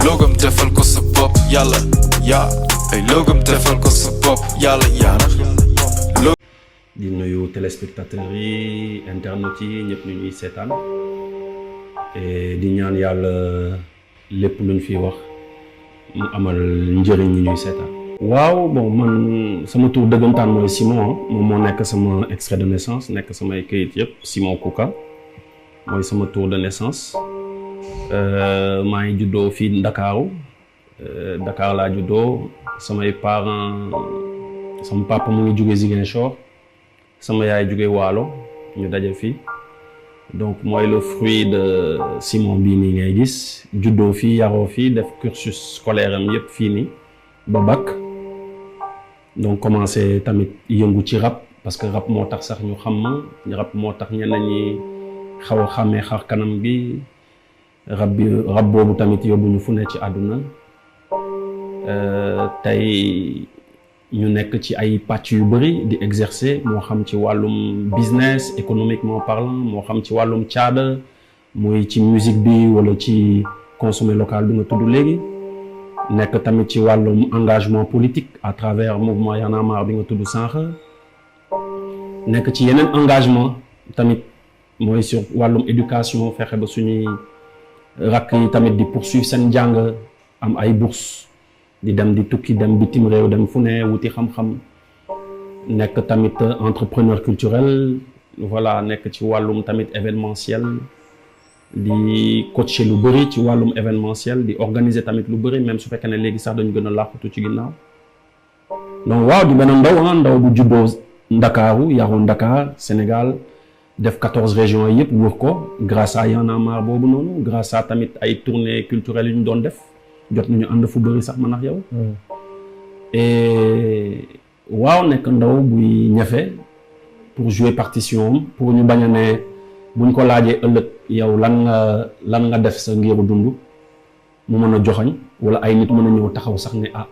logam defal ko sa bopp yàlla yaa ay logam defal ko sa bopp yàlla yaa di nuyu téléspectateurs yi internautes yi ñëpp ñu ñuy seetaan et di ñaan yàlla lépp luñ fi wax mu amal njëriñ ñi ñuy seetaan. waaw bon man sama tur dëggantaan mooy Simon moom moo nekk sama extrait de naissance nekk samay këyit yëpp Simon Kouka mooy sama tour de naissance maa ngi juddoo fii Ndakaaru Dakar laa juddoo samay parents sama papa mu ngi jóge Ziguinchor sama yaay jóge Waalo ñu daje fii donc mooy le fruit de Simon bii nii ngay gis juddoo fii yaroo fii def cursus scolaire am yëpp fii nii ba bac donc commencé tamit yëngu ci rap parce que rap moo tax sax ñu xam ma rap moo tax ñenn ñi xaw a xàmmee xar kanam bi rap boobu tamit yóbbu ñu fu ne ci àdduna tey ñu nekk ci ay pàcc yu bëri di exercer moo xam ci wàllum business économiquement parlant moo xam ci wàllum caada muy ci musique bi wala ci consommer local bi nga tudd léegi nekk tamit ci wàllum engagement politique à travers mouvement Y'en a marre bi nga tudd sànq nekk ci yeneen engagement tamit mooy sur wàllum éducation fexe ba suñuy rakk yi tamit di poursuivre seen jàng am ay bourse di dem di tukki dem bitim réew dem fu ne wuti xam-xam nekk tamit entrepreneur culturel voilà nekk ci wàllum tamit événementiel di coacher lu bëri ci wàllum événementiel di organiser tamit lu bëri même su fekkee ne léegi sax dañu gën a làqatu ci ginnaaw donc waaw di benn ndaw bu juddoo Ndakaaru yaroo Dakar Sénégal def 14 régions yëpp wër ko grâce à Y'en a marre boobu noonu grâce à tamit ay tournées culturelles yu ñu doon def jot nañu ànd fu bëri sax man ak yow. et waaw nekk ndaw buy ñafe pour jouer partition am pour ñu bañ a ne buñ ko laajee ëllëg yow lan nga def sa ngiru dund mu mën a joxañ wala ay nit mën a ñëw taxaw sax ne ah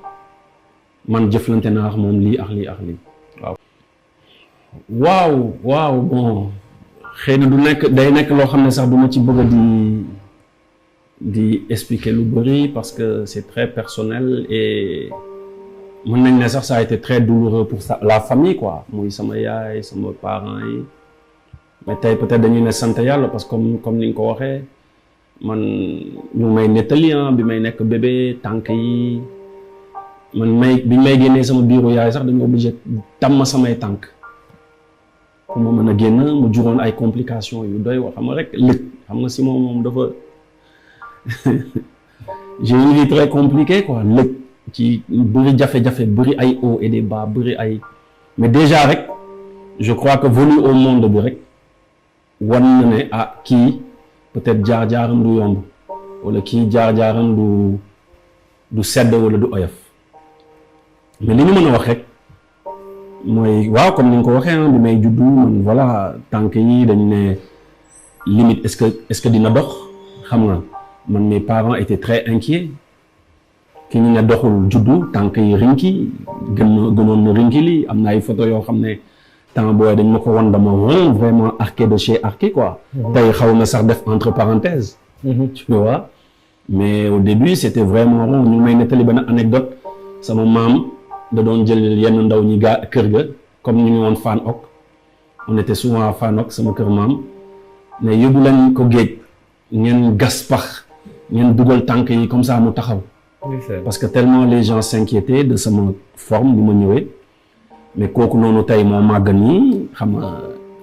man jëflante naa ak moom lii ak lii ak lii waaw bon xëy na du nekk day nekk loo xam ne sax du ma ci bëgg di expliquer lu bëri parce que c'est très personnel et mën nañ ne sax ça a été très douloureux pour la famille quoi muy sama yaay sama parents yi mais tey peut-être dañuy ne sant yàlla parce que comme ni nga ko waxee man ñu may nettali bi may nekk bébé tànk yi biñ may génnee sama biiru yaay sax dañu obligé tàmm samay tànk pour ma mën a génn mu juróon ay complications yu doy wax xam nga rek lëj xam nga si moom dafa j'ai une vie très compliquée quoi lëj ci bëri jafe-jafe bëri ay hauts et des bas bëri ay mais déjà rek je crois que venu au monde bi rek wan na ne ah kii peut-être jaar-jaaram du yomb wala kii jaar-jaaram du sedd wala du oyof mais li ñu mën a wax rek mooy waaw comme ni nga ko waxee bi may juddu man voilà tànk yi dañ ne limite est-ce que dina dox xam nga man mes parents étaient très inquiets ki ñu ne doxul juddu tànk yi rinki gënoon na rinki lii am na ay photo yoo xam ne temps booy dañ ma ko won dama rond vraiment arqué de chez arqué quoi tey xaw na sax def entre parenthèses tu vois mais au début c'était vraiment rond ñu may nettali benn anecdote sama maam da doon jël yenn ndaw ñi kër ga comme ñu ngi woon Fann Ok on était souvent à Fann Ok sama kër maam mais yóbbu lañ ko géej ngeen gas pax ngeen dugal tànk yi comme ça mu taxaw parce que tellement les gens s'inquiétaient de sama forme bi ma ñëwee mais kooku noonu tey moo màgg nii xam nga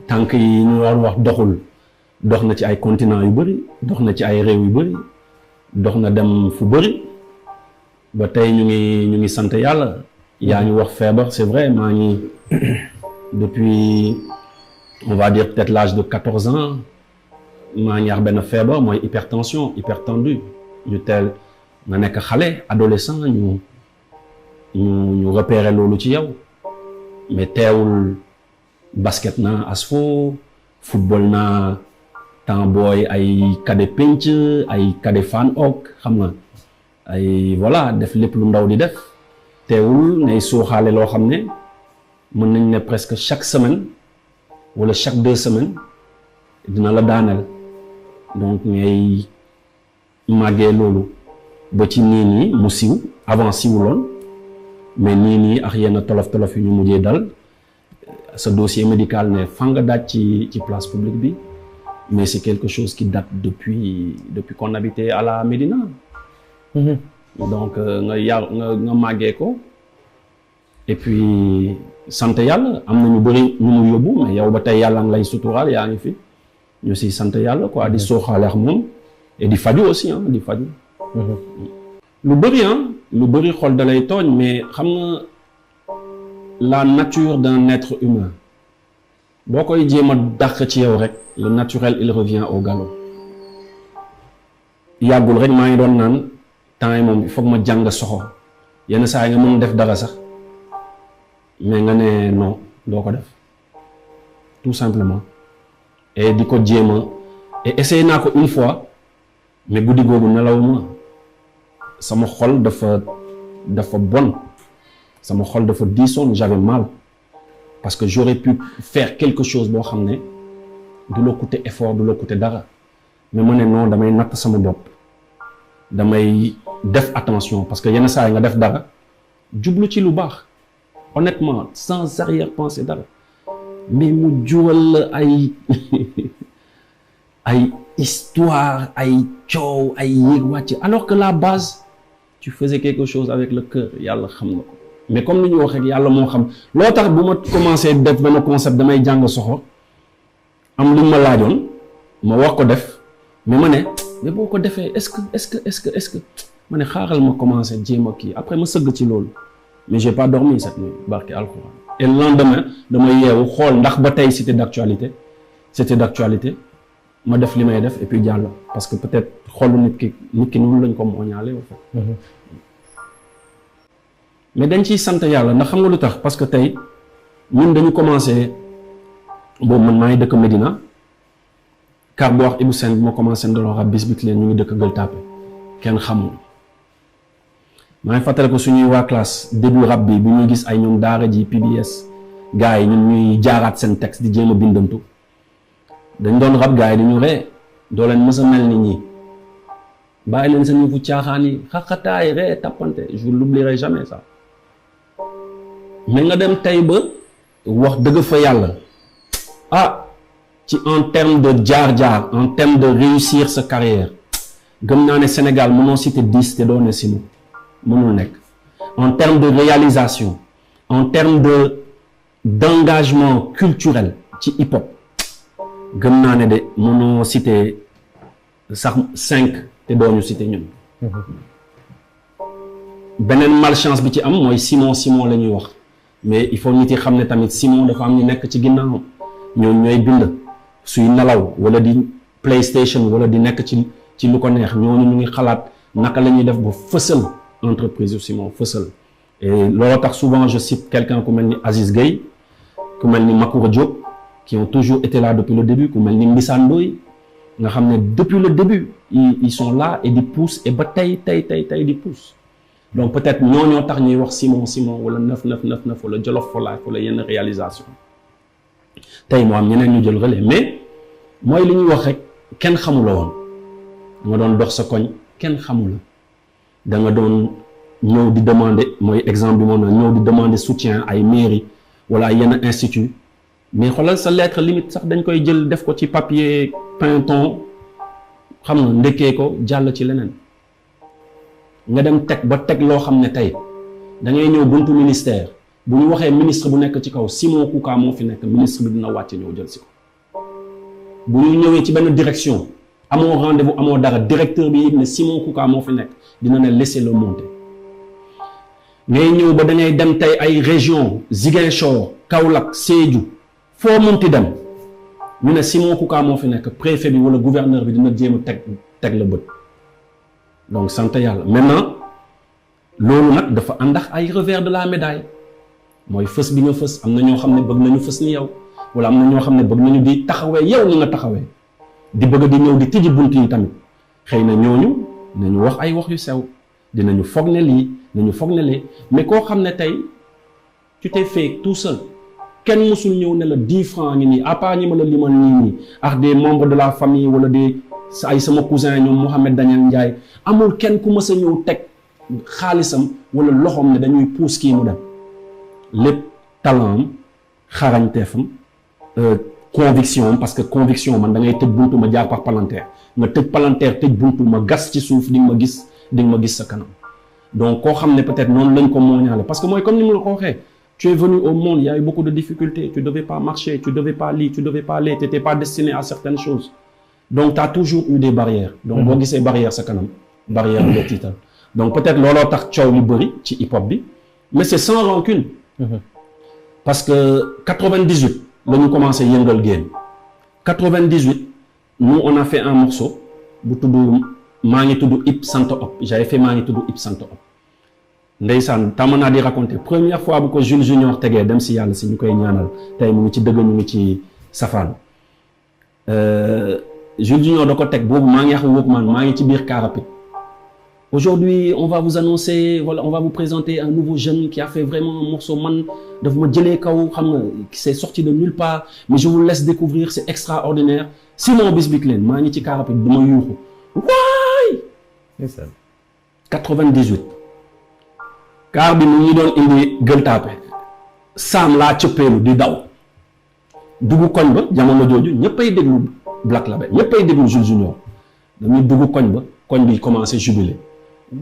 tànk yi ñu war wax dox na ci ay continents yu bëri dox na ci ay réew yu bëri dox na dem fu bëri ba tey ñu ngi sant yàlla yaa ngi wax feebar c'est vrai maa ngi depuis on va dire peut-être l'âge de 14 ans maa ngi wax benn feebar mooy hypertension hypertendu ñu teel nga nekk xale adolescent ñu repérer loolu ci yow mais teewul basket naa ASFO football naa temps booy ay cadet penc ay cadet Fann Ok xam nga ay voilà def lépp lu ndaw di def teewul ngay sooxaale loo xam ne mën nañ ne presque chaque semaine wala chaque 2 semaines dina la daaneel donc ngay màggee loolu ba ci nii mu siiw avant siiwuloon mais nii ak yenn tolof yu ñu mujjee dal sa dossier médical ne fa nga daaj ci place publique bi mais c'est quelque chose qui date depuis qu'on habitait à la Médina. Donc nga màggee ko et puis sant yàlla am na ñu bëri ñu mu yóbbu mais yow ba tey yàlla nga lay suturaal yaa ngi fi ñu si sant yàlla quoi di sooxaale ak moom et di faju aussi di faju lu bëri xol da lay tooñ mais xam nga la nature d'un être humain boo koy jéem a dàq ci yow rek le naturel il revient au galop yàggul rek maa ngi doon naan temps yi moom il faut que ma jàng soxo yenn saa yi nga mën def dara sax mais nga ne non doo ko def tout simplement et di ko jéem a et essayé naa ko une fois mais guddi googu nelawuma sama xol dafa bon sama xol dafa diisoon j'avais mal parce que j'aurais pu faire quelque chose boo xam ne du la coûter effort du la coûter dara mais ma ne non damay natt sama bopp damay def attention parce que yenn saa yi nga def dara jublu ci lu baax honnêtement sans arrière-pensée dara mais mu jural la ay histoire ay coow ay yéeg wàcc alors que la base tu faisais quelque chose avec le cœur yàlla xam na ko mais comme ni ñu wax rek yàlla moo xam loo tax bu ma commencé def benn concept damay jàng soxor am lu ma laajoon ma wax ko def mais ma ne mais boo ko defee est-ce que ma ne xaaral ma commencé jéem a kii après ma sëgg ci loolu mais j'ai pas dormi cette nuit barke alxuraan et le lendemain dama yeewu xool ndax ba tey c'était d'actualité ma def li may def et puis jàll parce que peut-être xolu nit ki noonu lañ ko mooñaale au fait mais dañ ciy sant yàlla ndax xam nga lu tax parce que tey ñun dañu commencé boobu man maa ngi dëkk Médina car boo wax Ibou Sène bi ma commencé ndoloo rab bis bit leen ñu ngi dëkk Gueule Tapée kenn xamul maa ngi fàttale ko suñuy waa classe début rab bi bu ñuy gis ay ñoom daara ji PBS gars yi ñun ñuy jaaraat seen texte di jéem a bindantu dañ doon rab gars yi di ñu ree doo leen mës a mel ni ñi bàyyi leen seen yëfu caaxaan yi xaqataay ree tappante je ne l'oublierai jamais ça mais nga dem tey ba wax dëgg fa yàlla ci en termes de jaar-jaar en termes de réussir sa carrière gëm naa ne Sénégal mënoo citer 10 te doo ne Simon mënul nekk en termes de réalisation en termes d'engagement culturel ci hip-hop gëm naa ne de mënoo citer sax 5 te doo ñu citer ñun beneen malchance bi ci am mooy Simon la ñuy wax mais il faut nit yi xam ne tamit Simon dafa am ñu nekk ci ginnaaw ñoom ñooy bind suy nelaw wala di PlayStation wala di nekk ci lu ko neex ñooñu ñu ngi xalaat naka la ñuy def ba fësal entreprise yu Simon fësal et loolu tax souvent je cite quelqu'un ku mel ni Aziz Gueye ku mel ni Makoura Diop qui ont toujours été là depuis le début ku mel ni Mbissane Ndoye nga xam ne depuis le début ils sont là et di pousse et ba tey di pousse donc peut-être ñoo tax ñuy wax Simon wala 999 wala Jolof for Life wala yenn réalisation tey moo am ñeneen ñu jël relais mais mooy li ñuy wax rek kenn xamula woon nga doon dox sa koñ kenn xamula da nga doon ñëw di demander mooy exemple bi moom na ñëw di demander soutien ay mairie wala ay yenn institut mais xoolal sa lettre limite sax dañ koy jël def ko ci papier pinton xam nga ndekkee ko jàll ci leneen nga dem teg loo xam ne tey da ngay ñëw buntu ministère bu ñu waxee ministre bu nekk ci kaw Simon Kouka moo fi nekk ministre bi dina wàcce ñëw jël si ko bu ñu ñëwee ci benn direction amoo rendez-vous amoo dara directeur bi yëg ne Simon Kouka moo fi nekk dina ne laisser le monter ngay ñëw ba da ngay dem tey ay région Ziguinchor Kaolack Sédhiou foo munti dem ñu ne Simon Kouka moo fi nekk préfet bi wala gouverneur bi dina jéem a teg la bët donc sant yàlla maintenant loolu nag dafa ànd ak ay revers de la médaille mooy fës bi nga fës am na ñoo xam ne bëgg nañu fës ni yow wala am na ñoo xam ne bëgg nañu di taxawee yow ni nga taxawee di bëgg di ñëw di tijji bunt yi tamit xëy na ñooñu nañu wax ay wax yu sew dinañu foog ne lii nañu foog ne lee mais koo xam ne tey tu t'es fait tout seul kenn mësul ñëw ne la 10 francs ngi nii à part ñi ma la limal nii ak des membres de la famille wala des ay sama cousin ñoom Mohamed Daniel Ndiaye amul kenn ku mës a ñëw teg xaalisam wala loxoom ne dañuy pousse kii mu dem lépp talent am xarañteefam conviction am parce que conviction man da ngay tëj buntu ma jaar par palanteer nga tëj palanteer tëj buntu ma gas ci suuf di nga ma gis sa kanam donc koo xam ne peut-être noonu lañ ko mooñaale parce que mooy comme ni mu la ko waxee tu es venu au monde il y a eu beaucoup de difficultés tu devais pas marcher tu devais pas lire tu devais pas aller t'étais pas destiné à certaines choses donc tu as toujours eu des barrières donc boo gisee barrière sa kanam barrière la tiital donc peut-être looloo tax coow lu bëri ci hip hop bi mais c'est sans rancune parce que 98 la ñu commencé yëngal game 98 nous on a fait un morceau bu tudd maa ngi tudd Ip Sant Op j'avais fait maa ngi tudd Ip Sant Op ndeysaan tàmm naa di raconter première fois bu ko Jules Junior tegee dem si yàlla si ñu koy ñaanal tey mu ngi ci dëgg ñu ngi ci safaan Jules Junior da ko teg boobu maa ngi wax Walkman maa ngi ci biir car rapide aujourd'hui on va vous annoncer voilà on va vous présenter un nouveau jeune qui a fait vraiment un morceau man daf ma jëlee kaw xam nga c'est sorti de nulle part mais je vous laisse découvrir c'est extraordinaire Simon Bisbik leen maa ngi ci car rapide dama yuuxu waay 98 car bi mu ngi doon indi Gueule Tapée Sam laa cëppeelu di daw dugg koñ ba jamono jooju ñëppay déglu Black Label ñëppay déglu Jules Junior dañuy dugg koñ ba koñ bi commencé jubilé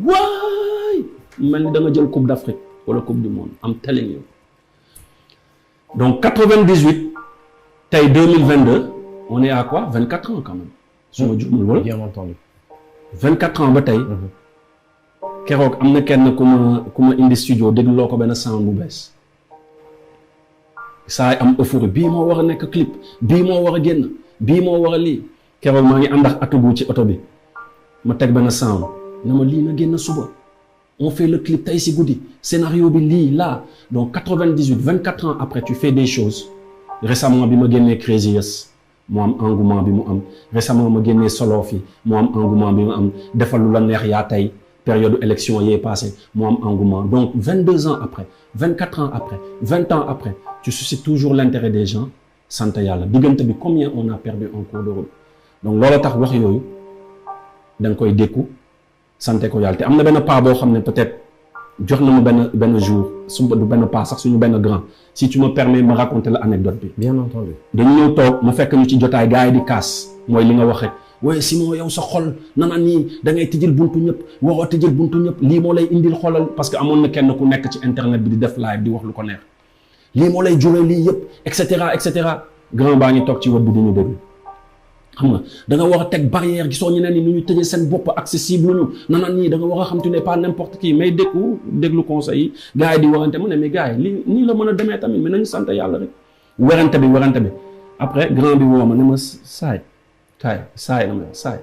waay mel ni da nga jël coupe d'Afrique wala coupe du monde am telling you donc 98 tey 2022 on est à quoi 24 ans quand même su ma jumul wala bien entendu 24 ans ba tey keroog am na kenn ku ma indi studio déglu loo ko benn sound bu bees saa am euphorie bii moo war a nekk clip bii moo war a génn bii moo war a lii keroog maa ngi ànd ak atugu ci oto bi ma teg benn sound na ma lii na génn suba on fait le clip tey si guddi scénario bi lii là donc 98 24 ans après tu fais des choses récemment bi ma génnee Crazy Yes mu am engouement bi mu am récemment ma génnee solo fi mu am engouement bi mu am defal lu la neex yaa tey période élection yee passé mu am engouement donc 22 ans après 24 ans après 20 ans après tu suscites toujours l'intérêt des gens sant yàlla diggante bi combien on a perdu en cours de route donc loolu tax wax yooyu da nga koy dékku sante ko yàlla te am na benn pas boo xam ne peut-être jox na ma benn jour su du benn pas sax suñu benn grand si tu me permets ma raconter la anecdote bi. bien entendu. dañu ñëw toog mu fekk ñu ci jotaay gars yi di kaas mooy li nga wax rek waaye Simon yow sa xol nana nii da ngay tëjël buntu ñëpp waroo tëjël buntu ñëpp lii moo lay indil xolal parce que amoon na kenn ku nekk ci internet bi di def live di wax lu ko neex lii moo lay jural lii yëpp et cetera grand baa ngi toog ci web bi di ñu déglu. xam nga da nga war a teg barrière gisoo ñeneen ñi nu ñu tëjee seen bopp accessible ñu nanaan nii da nga war a xam tu n'es pas n'importe qui mais déglu conseil yi gars yi di warante mu ne mais gars yi lii nii la mën a demee tamit mais nañu sant yàlla rek werante bi après grand bi woo ma ne ma saay na ma saay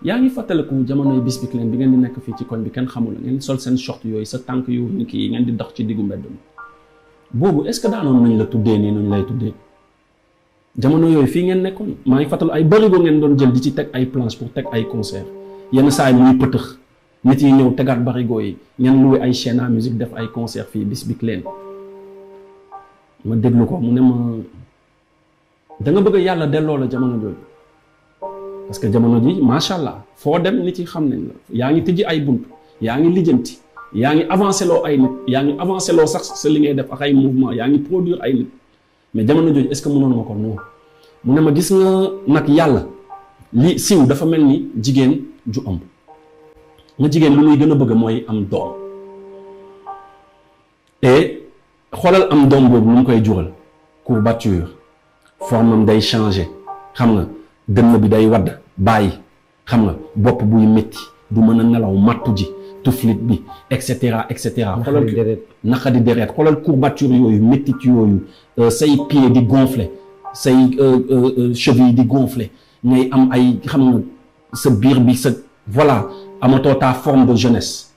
yaa ngi fàttaliku jamonoy Bisbik leen bi ngeen di nekk fii ci koñ bi kenn xamul ngeen sol seen short yooyu sa tànk yu kii ngeen di dox ci diggu mbedd mi boobu est-ce que daanoon nañ la tuddee nii nuñ lay tuddee jamono yooyu fii ngeen nekkoon maa ngi fàttali ay barigo ngeen doon jël di ci teg ay planches pour teg ay concert yenn saa yi muy pëtëx nit yi ñëw tegaat barigo yi ngeen loué ay chaîne à musique def ay concert fii Bisbik leen ma déglu ko mu ne ma da nga bëgg yàlla delloo la jamono jooju parce que jamono ji macha allah foo dem nit yi xam nañ la yaa ngi tëjji ay bunt yaa ngi lijjanti yaa ngi avancé loo ay nit yaa ngi avancé loo sax sa li ngay def ak ay mouvement yaa ngi produire ay nit mais jamono jooju est-ce que mënoon nga ko non mu ne ma gis nga nag yàlla li siw dafa mel ni jigéen ju ëmb nga jigéen lu muy gën a bëgg mooy am doom et xoolal am doom boobu lu mu koy jural courbature formam day changer xam nga dënn bi day wadd bàyyi xam nga bopp buy métti du mën a nelaw mattu ji tuflit bi et cetera xoolal naqadi deret xoolal courbature yooyu méttit yooyu say pied di gonfler say cheville di gonfler ngay am ay xam nga sa biir bi sa voilà amatoo ta forme de jeunesse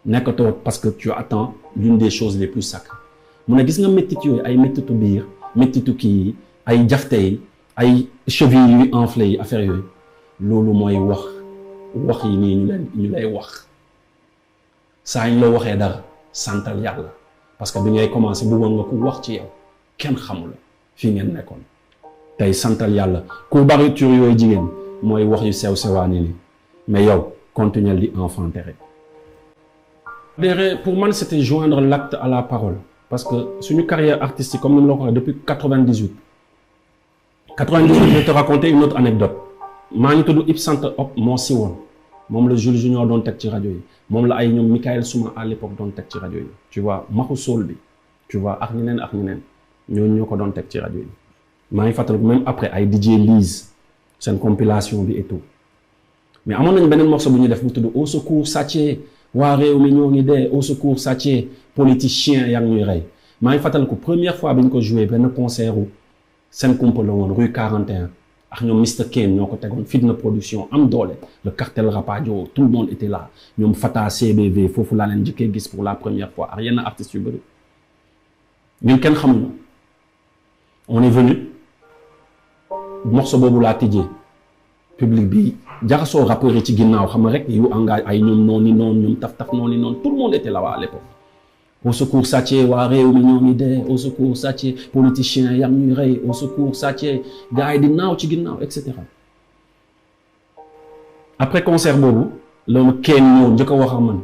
nekkatoo parce que tu attends l'une des choses les plus sacrées mu ne gis nga méttit yooyu ay méttitu biir méttitu kii yi ay jafte yi ay cheville yuy enflé yi affaire yooyu loolu mooy wax yi nii ñu lay wax saa ñu la waxee dara santal yàlla parce que bi ngay commencé bëggoon nga ku wax ci yow kenn xamula fii ngeen nekkoon tey santal yàlla courbature yooyu jigéen mooy wax yu sew sewaani ni mais yow continuer di enfanter rek. Pour moi c'était joindre l'acte à la parole parce que suñu carrière artistique comme ni ma la ko waxee depuis 98 je vais te raconter une autre anecdote maa ngi tudd Ip Centre Op moo si woon moom la Jules Junior doon teg ci rajo yi moom la ay ñoom Michael Souma à l'époque doon teg ci rajo yi tu vois Maxu Soul bi tu vois ak ñeneen ñooñu ñoo ko doon teg ci rajo yi maa ngi fàttaliku même après ay DJ Lise seen compilation bi et tout mais amoon nañu beneen morceau bu ñu def bu tudd au secours sàccee waa réew mi ñoo ngi dee au secours sàccee politicien yaa ngi ñuy rey maa ngi fàttaliku première fois bi ñu ko joué benn concert u seen kumpa la woon rue 41 ak ñoom Mr Kane ñoo ko tegoon Fitna Production am doole le cartel Rapadio tout le monde était là ñoom Fata CBV foofu laa leen njëkkee gis pour la première fois ak yenn artistes yu bëri ñun kenn xamuñu on est venu morceau boobu laa tijjee public bi jaxasoo rappeurs yi ci ginnaaw xam nga rek yu engagé ay ñoom noonu ñoom taf noonu tout le monde était là-bas à l'époque au secours sàccee waa réew mi ñoo ngi dee au secours sàccee politicien yaa ngi ñuy rey au secours sàccee gars yi di naaw ci ginnaaw et cetera après concert boobu loolu kenn ñëw njëkk a wax ak man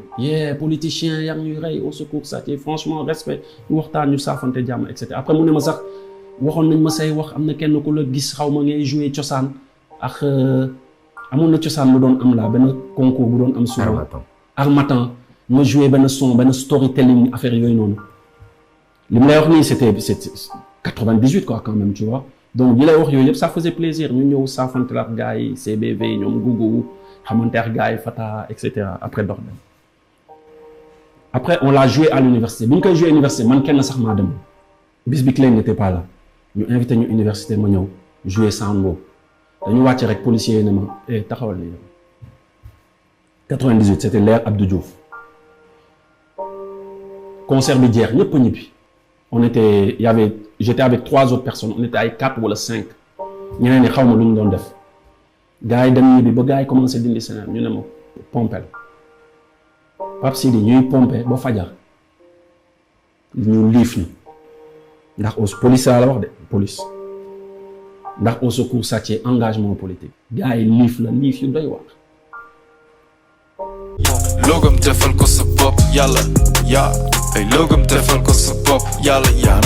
politicien yaa ngi ñuy rey au secours sàccee franchement respect ñu waxtaan ñu saafante jàmm et cetera après mu ne ma sax waxoon nañ ma say wax am na kenn ku la gis xaw ma ngay jouer cosaan ak amoon na cosaan lu doon am la benn concours bu doon am souvent Harmattan ma joué benn son benn storytelling affaire yooyu noonu li mu lay wax nii c'était 98 quoi quand même tu vois donc li lay wax yooyu yëpp ça faisait plaisir ñu ñëw saafante ak gars yi CBV ñoom Gougou xamante ak gars yi Fata et cetera après dox dem après on l'a joué à l'université bi ñu koy joué université man kenn sax maa dem bis bi Clé n'était pas là ñu invité ñu université ma ñëw joué sound boobu dañu wàcc rek policier yi ne ma taxawal ni 98 c'était l'ère Abdou Diouf concert bi jeex ñëpp ñibbi j'étais avec 3 autres personnes on était ay 4 wala 5 ñeneen ñi xaw ma lu ñu doon def gars yi dem ñibbi ba gars yi commencé dindi seen ñu ne ma pompel Pape Sidi ñuy pompé ba fajar ñu liif ñu ndax police la wax de police ndax au secours sàccee engagement politique gars yi liif yu doy wax logam defal ko sa bopp yàlla yaa ay logam defal ko sa bopp yàlla yaa